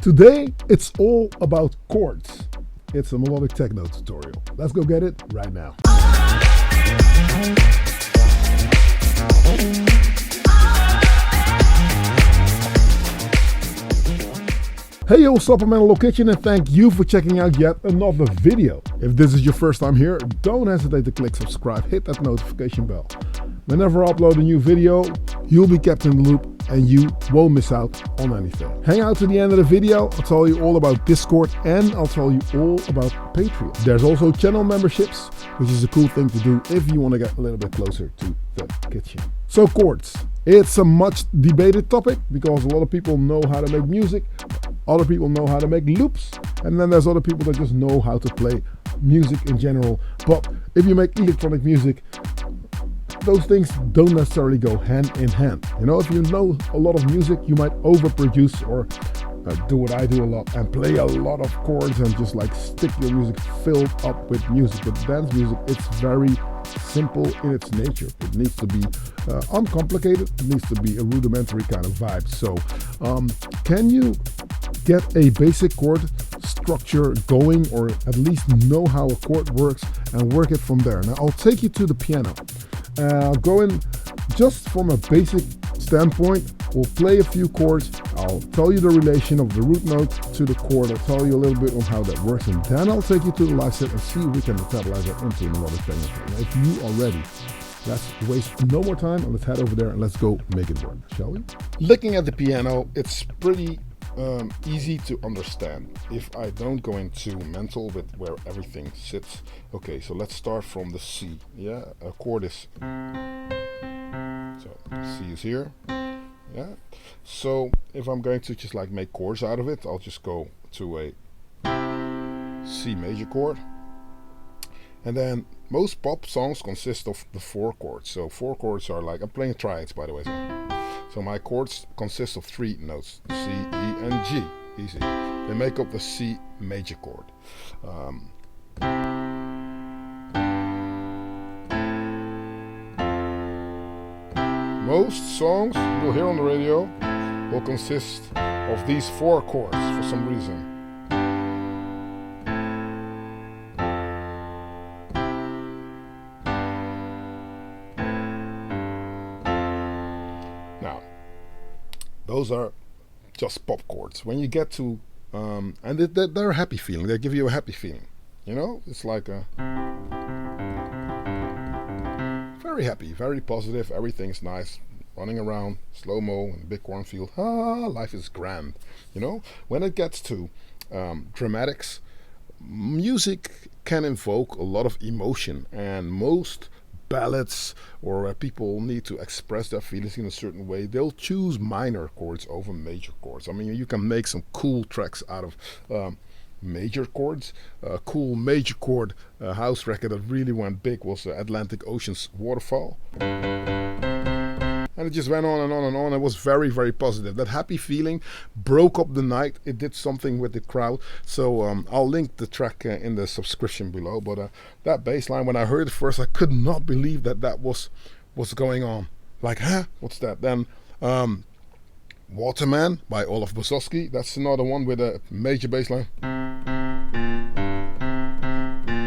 Today, it's all about chords. It's a Melodic Techno tutorial. Let's go get it right now. Hey yo, what's up, I'm Melodic Kitchen, and thank you for checking out yet another video. If this is your first time here, don't hesitate to click subscribe, hit that notification bell. Whenever I upload a new video, you'll be kept in the loop and you won't miss out on anything. Hang out to the end of the video, I'll tell you all about Discord and I'll tell you all about Patreon. There's also channel memberships, which is a cool thing to do if you want to get a little bit closer to the kitchen. So chords, it's a much debated topic because a lot of people know how to make music, other people know how to make loops, and then there's other people that just know how to play music in general. But if you make electronic music, those things don't necessarily go hand in hand. You know, if you know a lot of music, you might overproduce or do what I do a lot and play a lot of chords and just like stick your music filled up with music. But dance music, it's very simple in its nature. It needs to be uncomplicated. It needs to be a rudimentary kind of vibe. So can you get a basic chord structure going, or at least know how a chord works and work it from there? Now I'll take you to the piano. I'll go in just from a basic standpoint. We'll play a few chords. I'll tell you the relation of the root note to the chord. I'll tell you a little bit on how that works, and then I'll take you to the live set and see if we can metabolize that into Melodic Techno. Now, if you are ready, let's waste no more time and let's head over there and let's go make it work, shall we? Looking at the piano, it's pretty easy to understand if I don't go into mental with where everything sits. Okay, so let's start from the C. Yeah, a chord is, so C is here. Yeah, so if I'm going to just like make chords out of it, I'll just go to a C major chord. And then most pop songs consist of the 4 chords. So 4 chords are like, I'm playing triads by the way. So my chords consist of 3 notes, C, E, and G. Easy. They make up the C major chord. Most songs you'll hear on the radio will consist of these 4 chords for some reason. Now, those are just pop chords. When you get to, and they're a happy feeling, they give you a happy feeling. You know, it's like a very happy, very positive, everything's nice, running around, slow-mo in a big cornfield, life is grand. You know, when it gets to dramatics, music can invoke a lot of emotion, and most ballads or people need to express their feelings in a certain way, they'll choose minor chords over major chords. I mean, you can make some cool tracks out of major chords. A cool major chord house record that really went big was Atlantic Ocean's Waterfall. And it just went on and on and on. It was very, very positive. That happy feeling broke up the night. It did something with the crowd. So I'll link the track in the subscription below. But that bass line, when I heard it first, I could not believe that that was what's going on. Like, huh? What's that? Then Waterman by Olaf Bosowski. That's another one with a major bass line.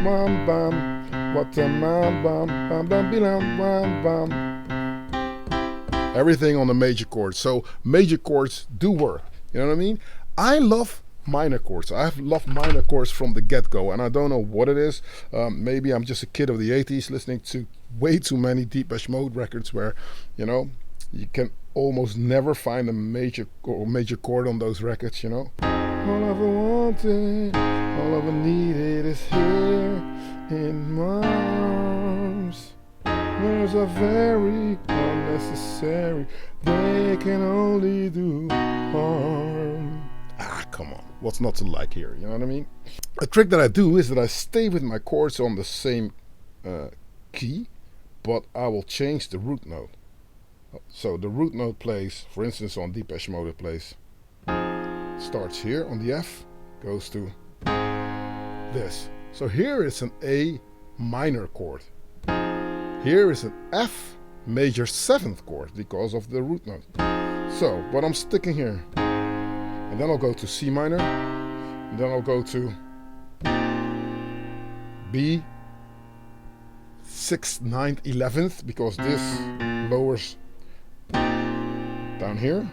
Bam, bam, Waterman, bam, bam, bam, bam, bam, bam. Everything on the major chords. So major chords do work. You know what I mean? I love minor chords. I've loved minor chords from the get-go, and I don't know what it is. Maybe I'm just a kid of the 80s listening to way too many Depeche Mode records where, you know, you can almost never find a major chord on those records, you know. All I ever wanted, all I ever needed is here in my arms. Words are very unnecessary, they can only do harm. Come on, what's not to like here, you know what I mean? A trick that I do is that I stay with my chords on the same key, but I will change the root note. So the root note plays, for instance on Depeche Mode, it plays, starts here on the F, goes to this. So here is an A minor chord. Here is an F major 7th chord because of the root note. So what I'm sticking here and then I'll go to C minor, and then I'll go to B, 6th, 9th, 11th, because this lowers down here.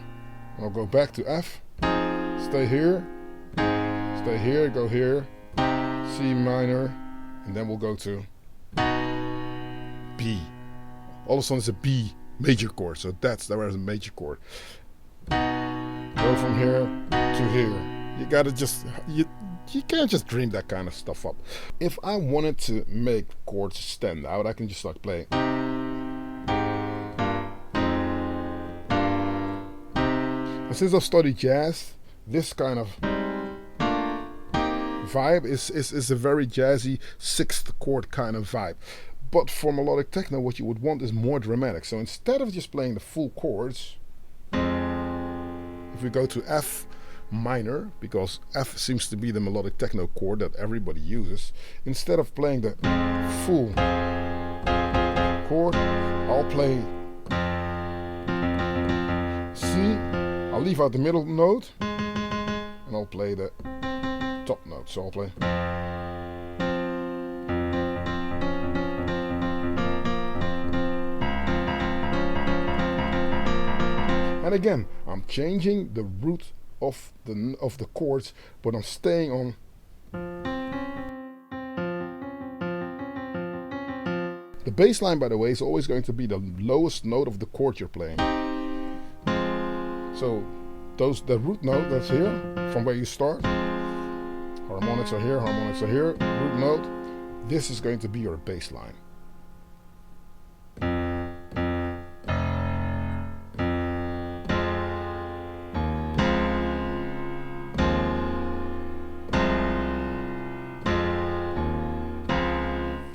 I'll go back to F, stay here, go here, C minor, and then we'll go to B. All of a sudden it's a B major chord, so that's the major chord. Go from here to here. You gotta just, you can't just dream that kind of stuff up. If I wanted to make chords stand out, I can just like play. And since I've studied jazz, this kind of vibe is a very jazzy 6th chord kind of vibe. But for melodic techno, what you would want is more dramatic. So instead of just playing the full chords, if we go to F minor, because F seems to be the melodic techno chord that everybody uses, instead of playing the full chord, I'll play C, I'll leave out the middle note, and I'll play the top note. So I'll play. And again, I'm changing the root of the chords, but I'm staying on. The bass line, by the way, is always going to be the lowest note of the chord you're playing. So the root note that's here, from where you start, harmonics are here, root note, this is going to be your bass line.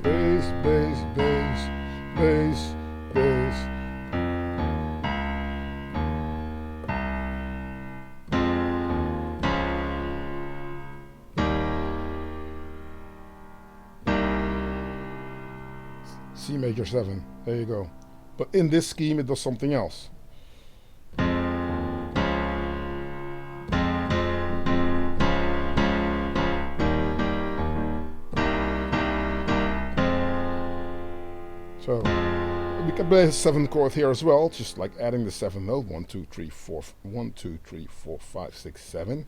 Bass, bass, bass, bass. C major 7, there you go. But in this scheme it does something else. So we can play a 7th chord here as well, just like adding the 7th note. 1, 2, 3, 4, 1, 2, 3, 4, 5, 6, 7.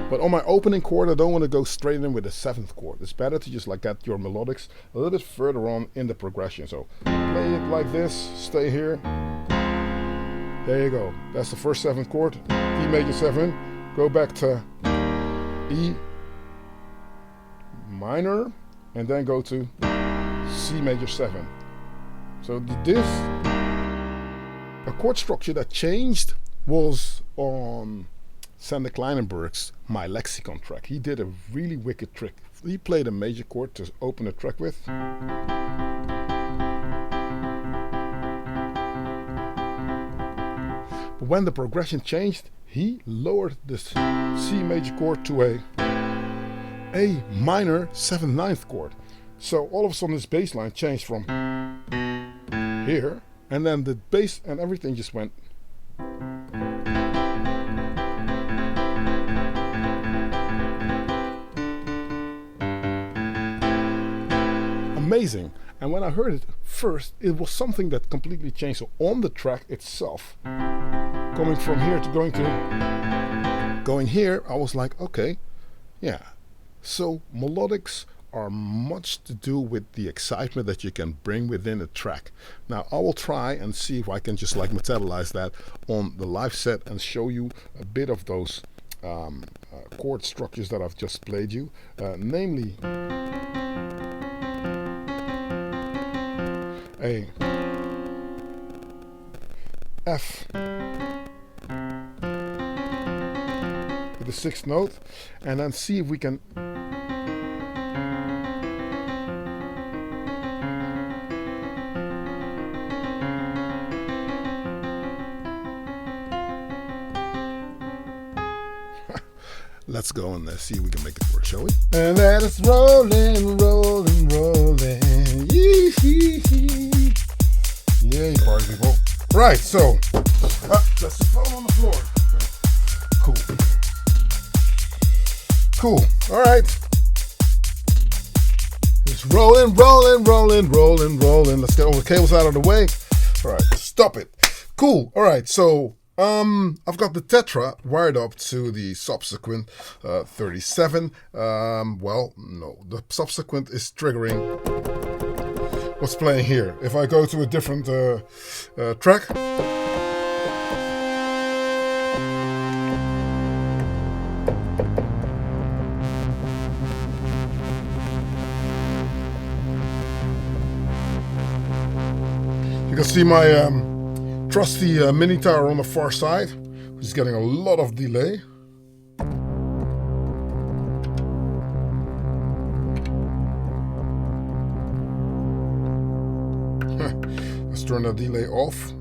But on my opening chord, I don't want to go straight in with the 7th chord. It's better to just like get your melodics a little bit further on in the progression. So play it like this, stay here. There you go. That's the first 7th chord, D major 7. Go back to E minor, and then go to C major 7. So this, a chord structure that changed was on Sander Kleinenberg's My Lexicon track. He did a really wicked trick. He played a major chord to open the track with. But when the progression changed, he lowered this C major chord to a minor 7th, 9th chord. So all of a sudden this bass line changed from here, and then the bass and everything just went. Amazing. And when I heard it first, it was something that completely changed. So on the track itself, coming from here to going here, I was like, okay, yeah. So melodics are much to do with the excitement that you can bring within a track. Now I will try and see if I can just like materialize that on the live set and show you a bit of those chord structures that I've just played you, namely a F with the 6th note, and then see if we can let's go and see if we can make it work, shall we? And let us rolling, rolling, rolling. Yee-hee-hee. Yay, party people. Right, so that's the phone on the floor. Cool. All right. It's rolling. Let's get all the cables out of the way. All right, stop it. Cool. All right, so I've got the Tetra wired up to the subsequent 37. Well, no, the subsequent is triggering what's playing here. If I go to a different track, you can see my trusty mini tower on the far side, which is getting a lot of delay. Let's turn the delay off,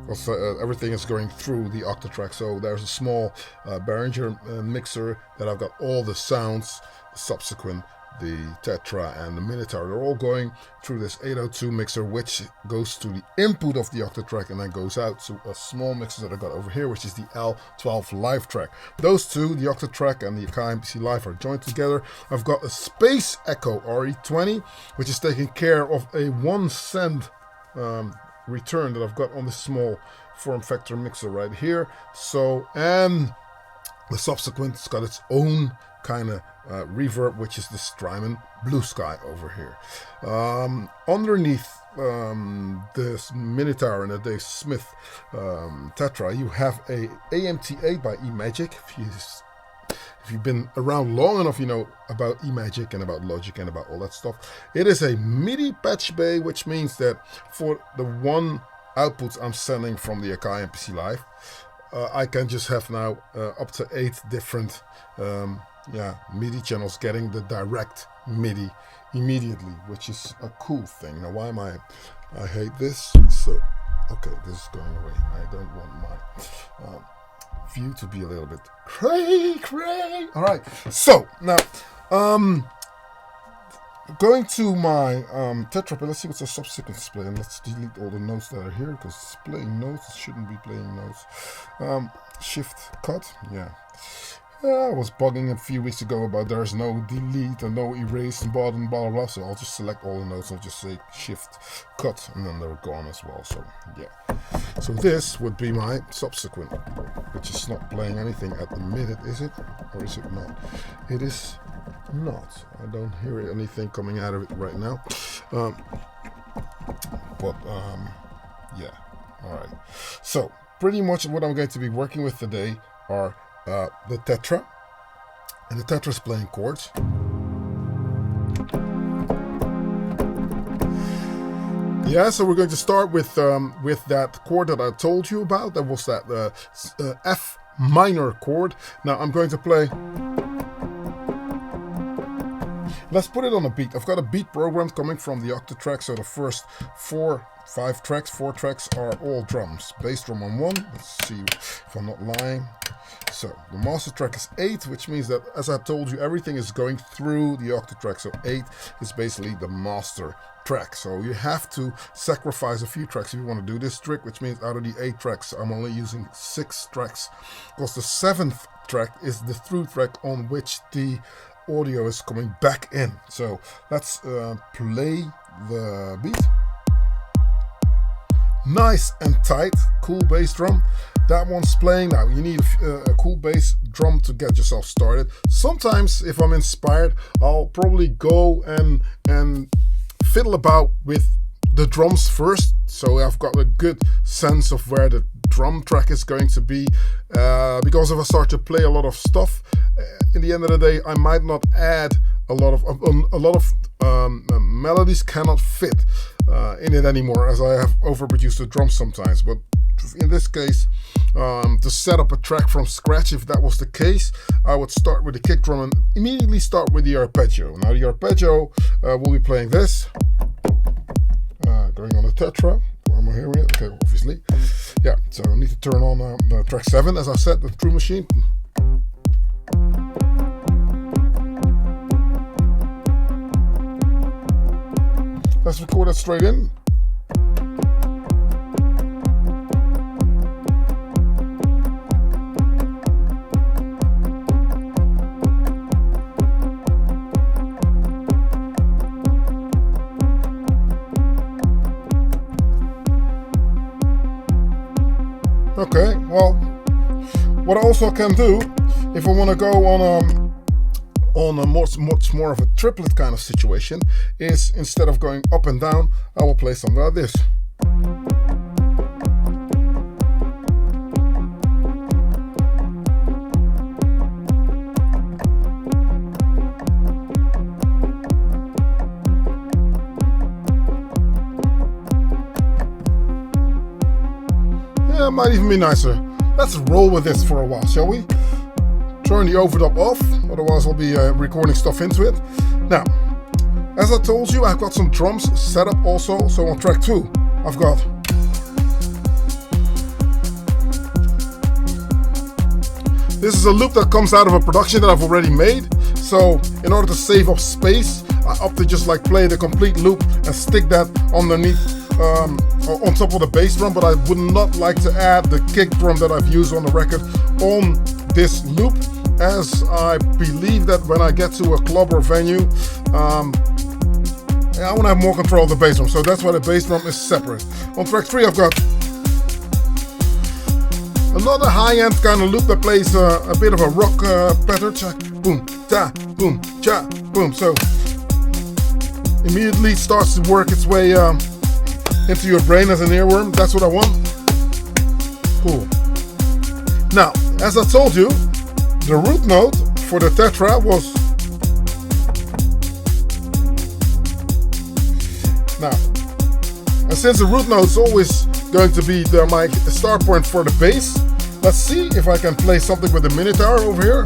because everything is going through the octatrack. So there's a small Behringer mixer that I've got all the sounds, the subsequent, the Tetra and the Minotaur. They're all going through this 802 mixer, which goes to the input of the octatrack and then goes out to a small mixer that I got over here, which is the L12 Live track. Those two, the octatrack and the Akai MPC Live, are joined together. I've got a Space Echo RE20, which is taking care of a 1 cent return that I've got on this small form factor mixer right here. So, and the subsequent's got its own kind of reverb, which is the Strymon Blue Sky over here. Underneath this Minotaur and a Dave Smith Tetra, you have a AMT8 by eMagic. If you've been around long enough, you know about eMagic and about Logic and about all that stuff. It is a MIDI patch bay, which means that for the one outputs I'm sending from the Akai MPC Live, I can just have now up to 8 different MIDI channels getting the direct MIDI immediately, which is a cool thing. Now, why am I hate this. So, okay, this is going away. I don't want my view to be a little bit cray. All right, so now going to my Tetra, but let's see what's the subsequent display, and let's delete all the notes that are here, because it's playing notes. It shouldn't be playing notes. Shift cut, yeah. I was bugging a few weeks ago about there's no delete and no erase and blah blah, so I'll just select all the notes and just say shift cut, and then they're gone as well. So yeah, so this would be my subsequent, which is not playing anything at the minute, is it? Or is it not? It is not. I don't hear anything coming out of it right now. Yeah, all right. So pretty much what I'm going to be working with today are the Tetra, and the Tetra is playing chords. Yeah, so we're going to start with that chord that I told you about. That was that F minor chord. Now I'm going to play. Let's put it on a beat. I've got a beat programmed coming from the octatrack, so the first 4 tracks are all drums. Bass drum on 1. Let's see if I'm not lying. So the master track is 8, which means that, as I told you, everything is going through the octatrack. So 8 is basically the master track. So you have to sacrifice a few tracks if you want to do this trick, which means out of the 8 tracks, I'm only using 6 tracks, because the 7th track is the through track on which the audio is coming back in. So let's play the beat. Nice and tight, cool bass drum. That one's playing. Now you need a cool bass drum to get yourself started. Sometimes if I'm inspired, I'll probably go and fiddle about with the drums first, so I've got a good sense of where the drum track is going to be, because if I start to play a lot of stuff, in the end of the day I might not add a lot of melodies cannot fit in it anymore, as I have overproduced the drums sometimes. But in this case, to set up a track from scratch, if that was the case, I would start with the kick drum and immediately start with the arpeggio. Now the arpeggio will be playing this, going on the Tetra. Am I hearing it? Okay, obviously. Yeah, so I need to turn on track 7, as I said, the True Machine. Let's record that straight in. Okay, well, what I also can do, if I want to go on a much more of a triplet kind of situation, is instead of going up and down, I will play something like this. Yeah, it might even be nicer. Let's roll with this for a while, shall we? Turn the overdub off, otherwise I'll be recording stuff into it. Now, as I told you, I've got some drums set up also. So on track 2, I've got this is a loop that comes out of a production that I've already made. So in order to save up space, I opted just like play the complete loop and stick that underneath on top of the bass drum, but I would not like to add the kick drum that I've used on the record on this loop, as I believe that when I get to a club or venue, I want to have more control of the bass drum, so that's why the bass drum is separate. On track 3 I've got another high-end kind of loop that plays a bit of a rock pattern, cha, boom, ta, boom, cha, boom, so immediately starts to work its way into your brain as an earworm. That's what I want. Cool. Now, as I told you, the root note for the tetra was now, and since the root note is always going to be my start point for the bass, let's see if I can play something with the minotaur over here.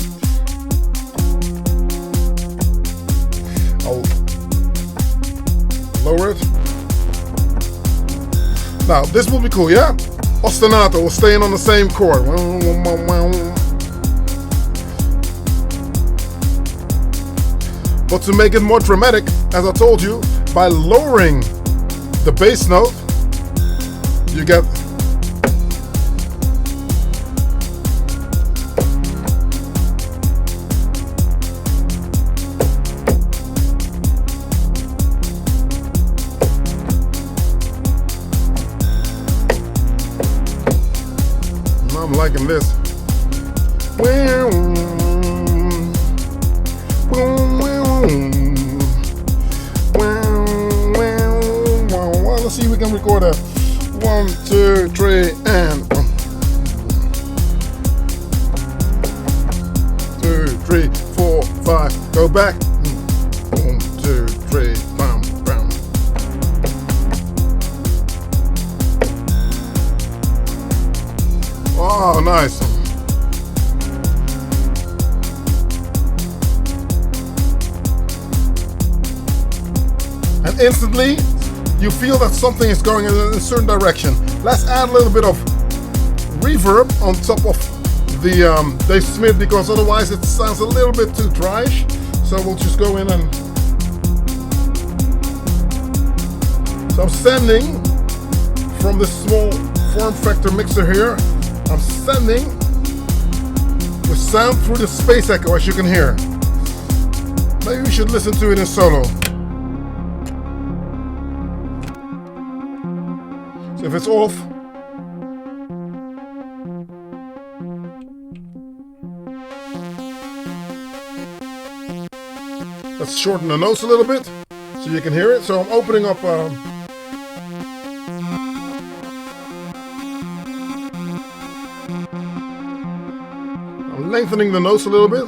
I'll lower it. Now, this will be cool, yeah? Ostinato, we're staying on the same chord. But to make it more dramatic, as I told you, by lowering the bass note, you get I'm liking this. Well, let's see if we can record a 1, 2, 3, and 2, 3, 4, 5. Go back. 1, 2, 3, bam, bam. Oh, nice. And instantly, you feel that something is going in a certain direction. Let's add a little bit of reverb on top of the Dave Smith, because otherwise it sounds a little bit too dryish. So we'll just go in and... So I'm sending from this small form factor mixer here, I'm sending the sound through the space echo, as you can hear. Maybe we should listen to it in solo. So if it's off, let's shorten the notes a little bit so you can hear it. So I'm opening up I'm lengthening the notes a little bit.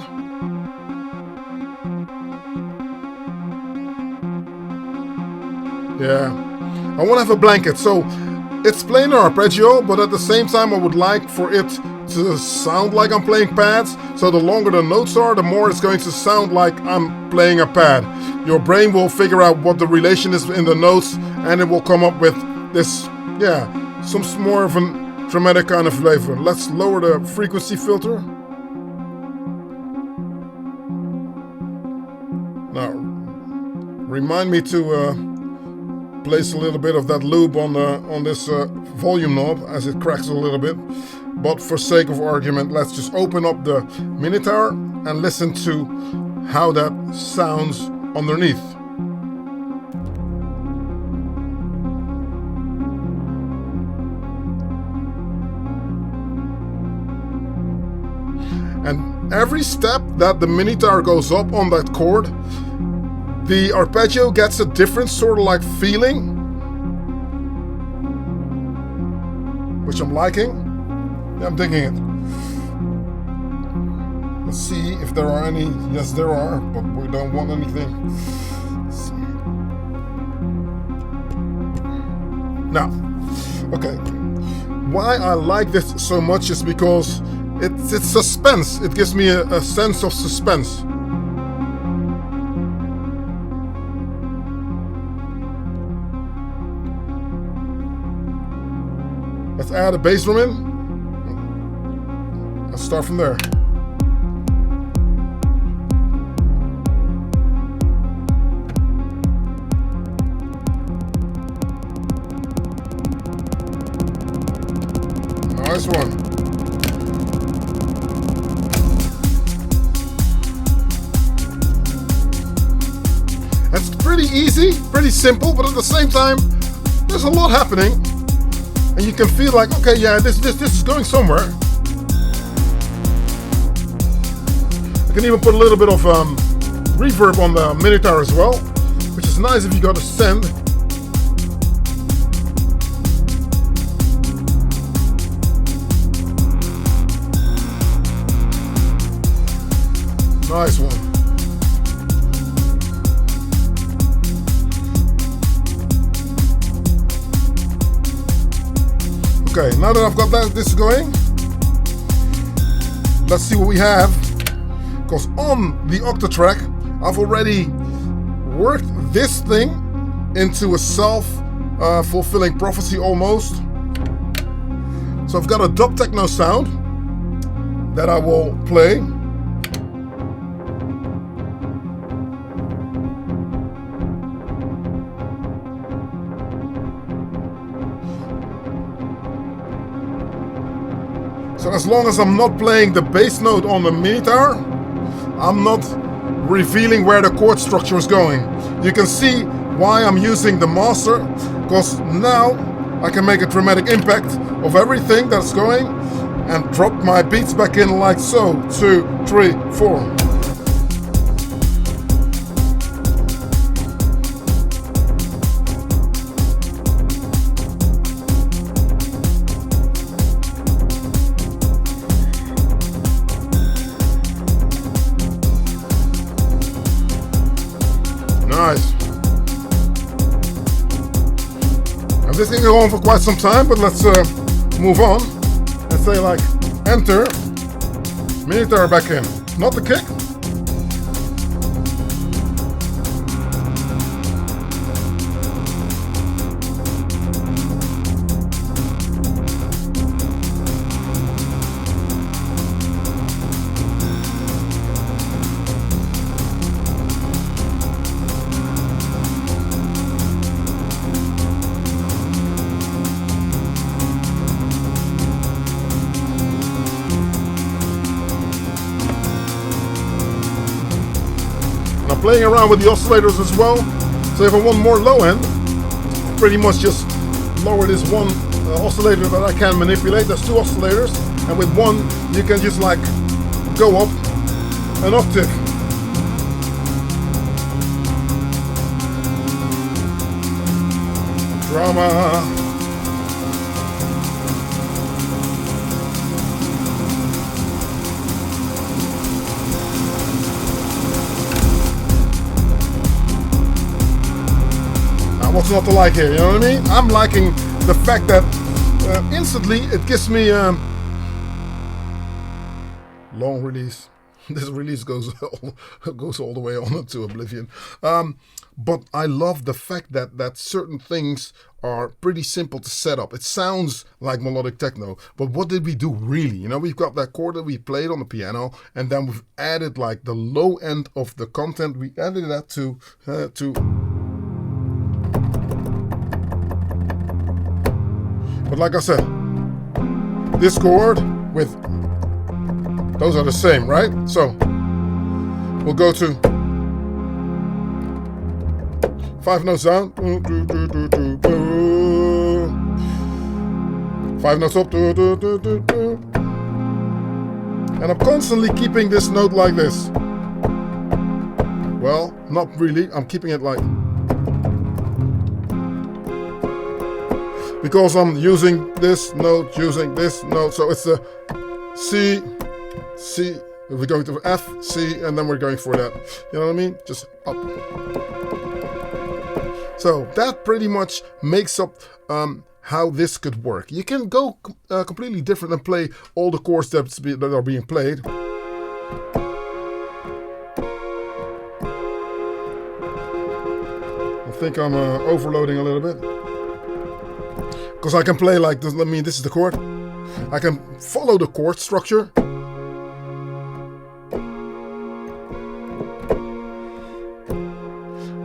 Yeah, I want to have a blanket, so it's playing an arpeggio, but at the same time I would like for it to sound like I'm playing pads. So the longer the notes are, the more it's going to sound like I'm playing a pad. Your brain will figure out what the relation is in the notes, and it will come up with this, yeah, some more of a dramatic kind of flavor. Let's lower the frequency filter. Now, remind me to place a little bit of that lube on this volume knob as it cracks a little bit. But for sake of argument, let's just open up the Minotaur and listen to how that sounds underneath. every step that the mini guitar goes up on that chord, the arpeggio gets a different sort of like feeling, which I'm liking. Yeah, I'm digging it. Let's see if there are any. Yes, there are, but we don't want anything. Now, okay. Why I like this so much is because it's suspense. It gives me a sense of suspense. Let's add a bass drum in. Let's start from there. Nice one. It's pretty easy, pretty simple, but at the same time, there's a lot happening. And you can feel like, okay, yeah, this is going somewhere. I can even put a little bit of reverb on the mini guitar as well, which is nice if you got a send. Nice one. Okay, now that I've got this going, let's see what we have. Because on the octa track, I've already worked this thing into a self-fulfilling prophecy almost. So I've got a dub techno sound that I will play. So as long as I'm not playing the bass note on the mini guitar, I'm not revealing where the chord structure is going. You can see why I'm using the master, because now I can make a dramatic impact of everything that's going and drop my beats back in like so. 2, 3, 4. Nice. Now this can go on for quite some time, but let's move on and say like enter, mini guitar back in, not the kick. I'm playing around with the oscillators as well, so if I want more low end, pretty much just lower this one oscillator that I can manipulate. There's 2 oscillators, and with one you can just like go up an octave. Drama. What's not to like here, you know what I mean? I'm liking the fact that instantly it gives me long release. This release goes all the way on to oblivion. But I love the fact that certain things are pretty simple to set up. It sounds like melodic techno, but what did we do really? You know, we've got that chord that we played on the piano, and then we've added like the low end of the content. We added that to but like I said, this chord with those are the same, right? So we'll go to 5 notes down, 5 notes up, And I'm constantly keeping this note like this. Well, not really. I'm keeping it like... because I'm using this note, so it's a C, C, we're going to F, C, and then we're going for that. You know what I mean? Just up. So that pretty much makes up how this could work. You can go completely different and play all the chords that are being played. I think I'm overloading a little bit. Because I can play like this. I mean, this is the chord. I can follow the chord structure.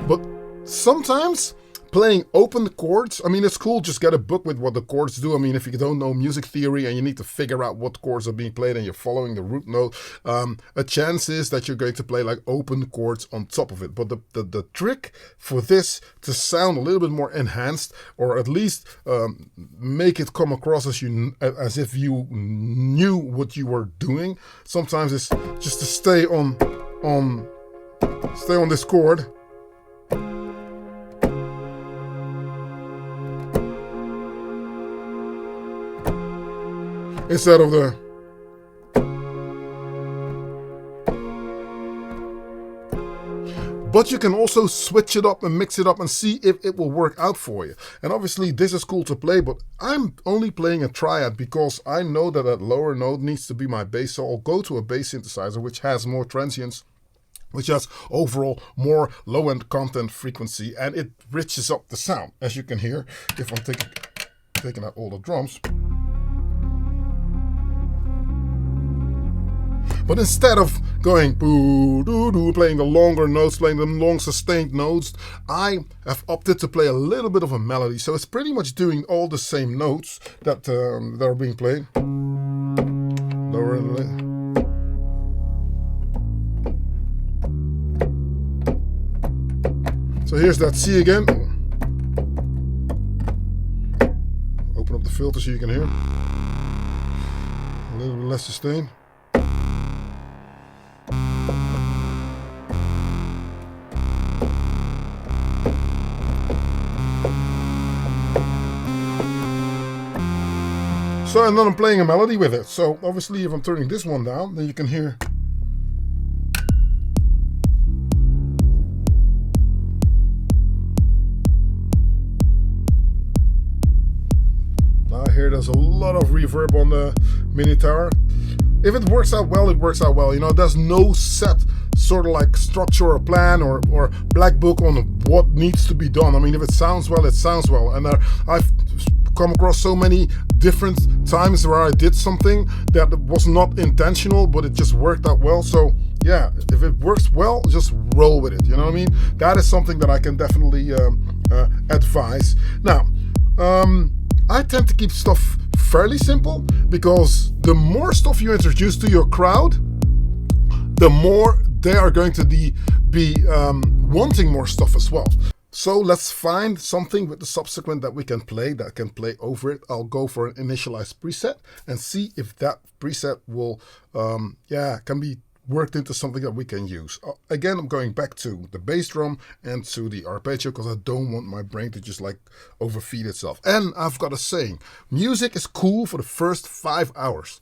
But sometimes playing open chords, I mean, it's cool, just get a book with what the chords do. I mean, if you don't know music theory and you need to figure out what chords are being played and you're following the root note, a chance is that you're going to play like open chords on top of it. But the trick for this to sound a little bit more enhanced, or at least make it come across as if you knew what you were doing, sometimes is just to stay on this chord. Instead of the... But you can also switch it up and mix it up and see if it will work out for you. And obviously this is cool to play, but I'm only playing a triad because I know that that lower note needs to be my bass. So I'll go to a bass synthesizer which has more transients, which has overall more low-end content frequency, and it riches up the sound, as you can hear if I'm taking out all the drums. But instead of going boo doo doo, playing the longer notes, playing the long sustained notes, I have opted to play a little bit of a melody. So it's pretty much doing all the same notes that are being played. Lower and so here's that C again. Open up the filter so you can hear. A little bit less sustain. So, and then I'm playing a melody with it. So obviously if I'm turning this one down, then you can hear. Now I hear there's a lot of reverb on the mini tower. If it works out well, it works out well. You know, there's no set sort of like structure or plan or black book on what needs to be done. I mean, if it sounds well, it sounds well. And I've come across so many different times where I did something that was not intentional, but it just worked out well. So yeah, if it works well, just roll with it. You know what I mean? That is something that I can definitely advise. Now, I tend to keep stuff fairly simple because the more stuff you introduce to your crowd, the more they are going to be wanting more stuff as well. So let's find something with the subsequent that we can play, that can play over it. I'll go for an initialized preset and see if that preset will, can be worked into something that we can use. Again, I'm going back to the bass drum and to the arpeggio because I don't want my brain to just like overfeed itself. And I've got a saying, music is cool for the first 5 hours.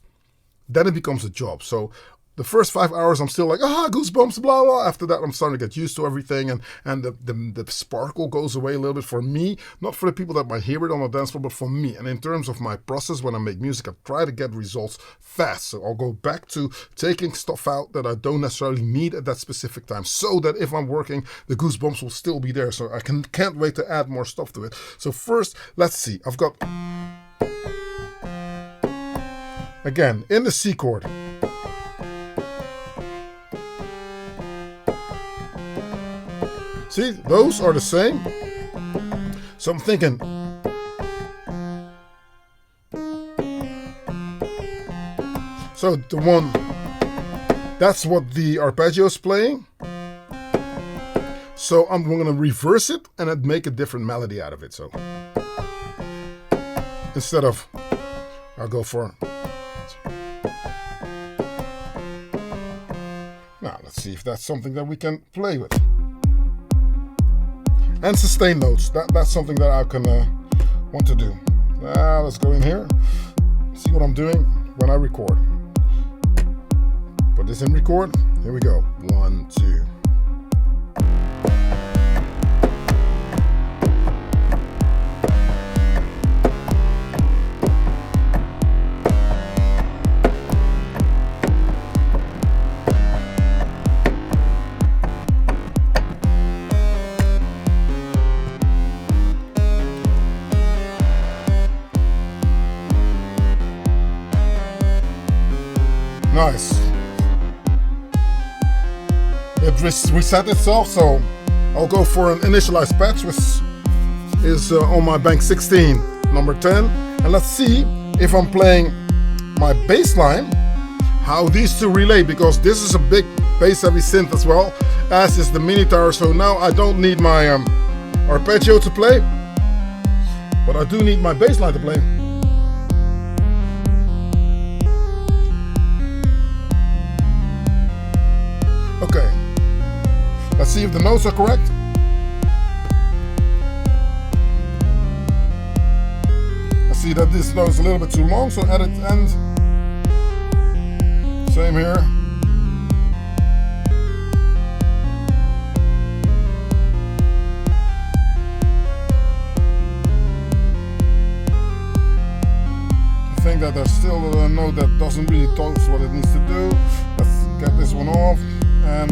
Then it becomes a job. So the first 5 hours, I'm still like, goosebumps, blah, blah. After that, I'm starting to get used to everything. And the sparkle goes away a little bit for me. Not for the people that might hear it on the dance floor, but for me. And in terms of my process, when I make music, I try to get results fast. So I'll go back to taking stuff out that I don't necessarily need at that specific time. So that if I'm working, the goosebumps will still be there. So I can't wait to add more stuff to it. So first, let's see. I've got, again, in the C chord. See, those are the same. So I'm thinking. So the one, that's what the arpeggio is playing. So I'm going to reverse it and then make a different melody out of it. So instead of, I'll go for. Now let's see if that's something that we can play with. And sustain notes, that's something that I can want to do. Now let's go in here, see what I'm doing when I record. Put this in record, here we go, 1, 2. Nice. It reset itself, so I'll go for an initialized patch, which is on my bank 16, number 10. And let's see if I'm playing my bass line, how these two relate, because this is a big bass heavy synth as well, as is the mini tower. So now I don't need my arpeggio to play, but I do need my bass line to play. Okay, let's see if the notes are correct. I see that this note is a little bit too long, so edit end. Same here. I think that there's still a note that doesn't really tell us what it needs to do. Let's get this one off. And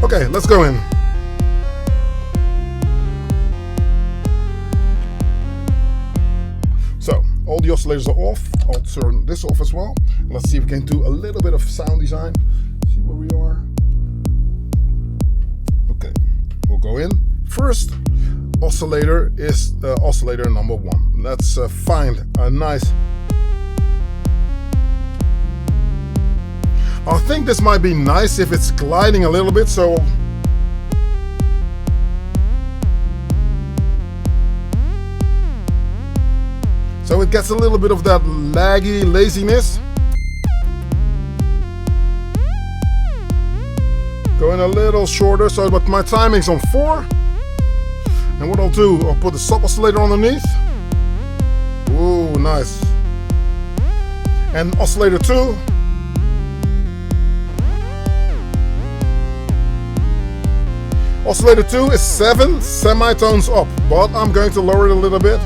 okay, let's go in. So all the oscillators are off. I'll turn this off as well. Let's see if we can do a little bit of sound design. See where we are. Okay, we'll go in. First oscillator is oscillator number 1. Let's find a nice. I think this might be nice if it's gliding a little bit, so it gets a little bit of that laggy laziness. Going a little shorter, so but my timing's on 4. And what I'll do, I'll put the sub oscillator underneath. Ooh, nice. And oscillator 2. Oscillator 2 is 7 semitones up, but I'm going to lower it a little bit.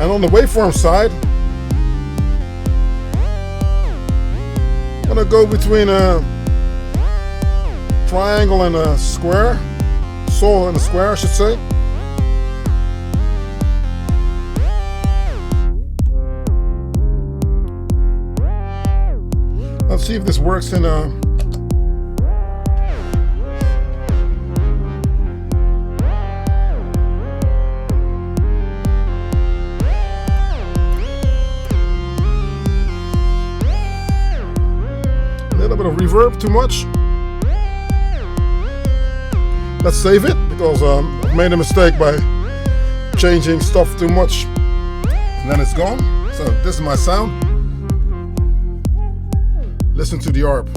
And on the waveform side, I'm gonna go between a triangle and a square, saw and a square, I should say. Let's see if this works in a. Bit of reverb, too much. Let's save it, because I've made a mistake by changing stuff too much and then it's gone. So this is my sound. Listen to the ARP.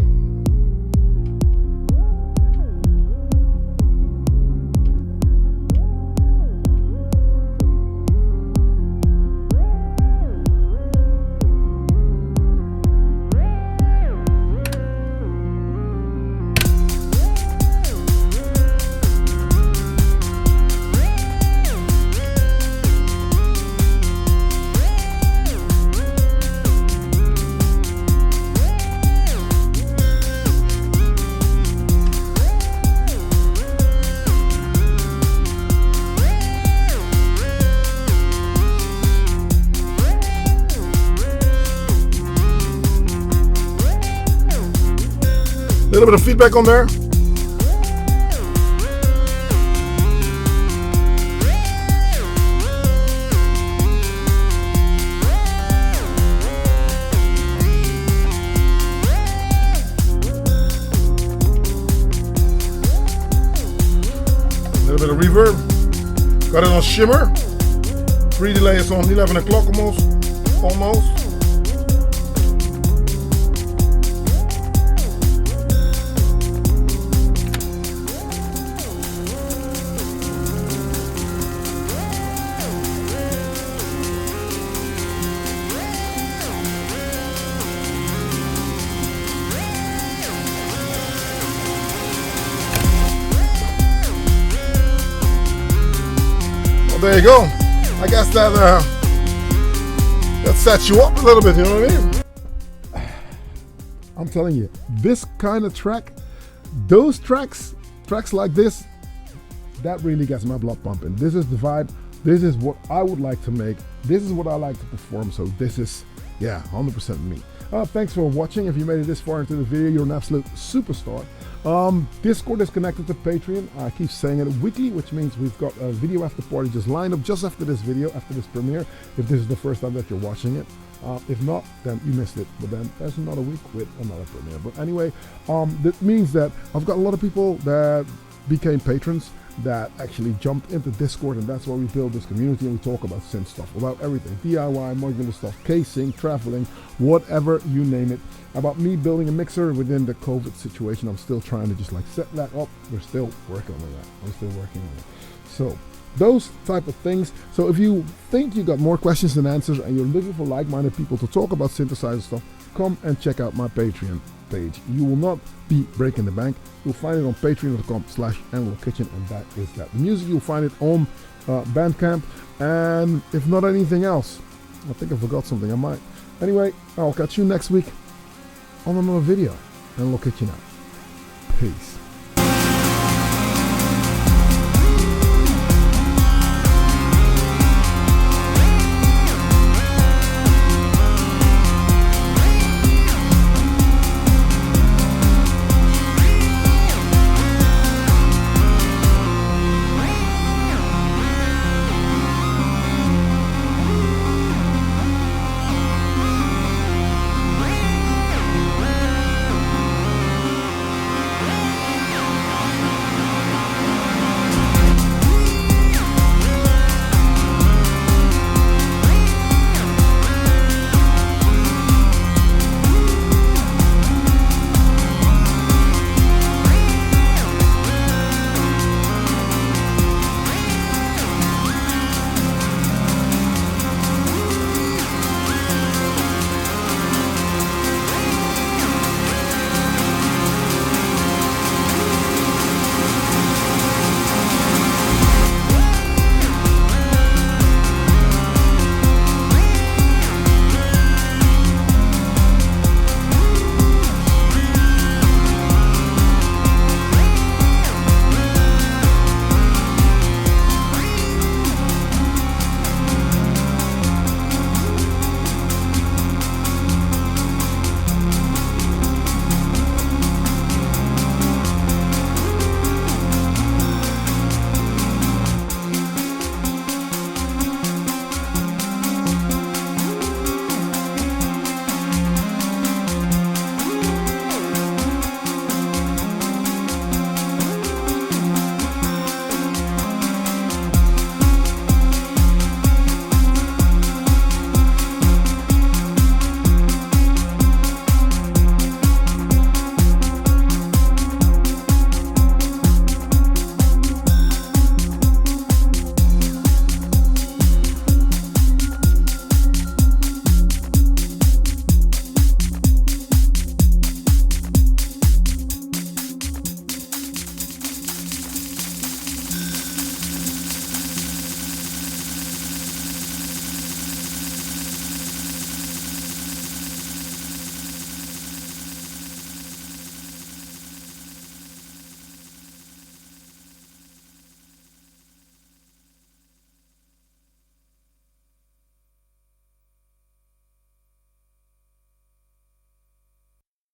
A little bit of feedback on there. A little bit of reverb. Got it on shimmer. Pre-delay is on 11 o'clock almost. almost. Well, there you go. I guess that sets you up a little bit, you know what I mean? I'm telling you, this kind of track, those tracks like this, that really gets my blood pumping. This is the vibe. This is what I would like to make. This is what I like to perform. So this is, yeah, 100% me. Thanks for watching. If you made it this far into the video, you're an absolute superstar. Discord is connected to Patreon. I keep saying it weekly, which means we've got a video after party just lined up just after this video, after this premiere, if this is the first time that you're watching it. If not, then you missed it. But then there's another week with another premiere. But anyway, that means that I've got a lot of people that became patrons that actually jumped into Discord, and that's where we build this community and we talk about synth stuff, about everything, DIY, modular stuff, casing, traveling, whatever you name it. About me building a mixer within the COVID situation, I'm still trying to just like set that up. We're still working on that. I'm still working on it. So those type of things. So if you think you got more questions than answers and you're looking for like-minded people to talk about synthesizer stuff, come and check out my Patreon page. You will not be breaking the bank. You'll find it on patreon.com/analogkitchen, and that is that. The music, you'll find it on Bandcamp, and if not anything else, I think I forgot something. I might. Anyway, I'll catch you next week on another video. Analog Kitchen out. Peace.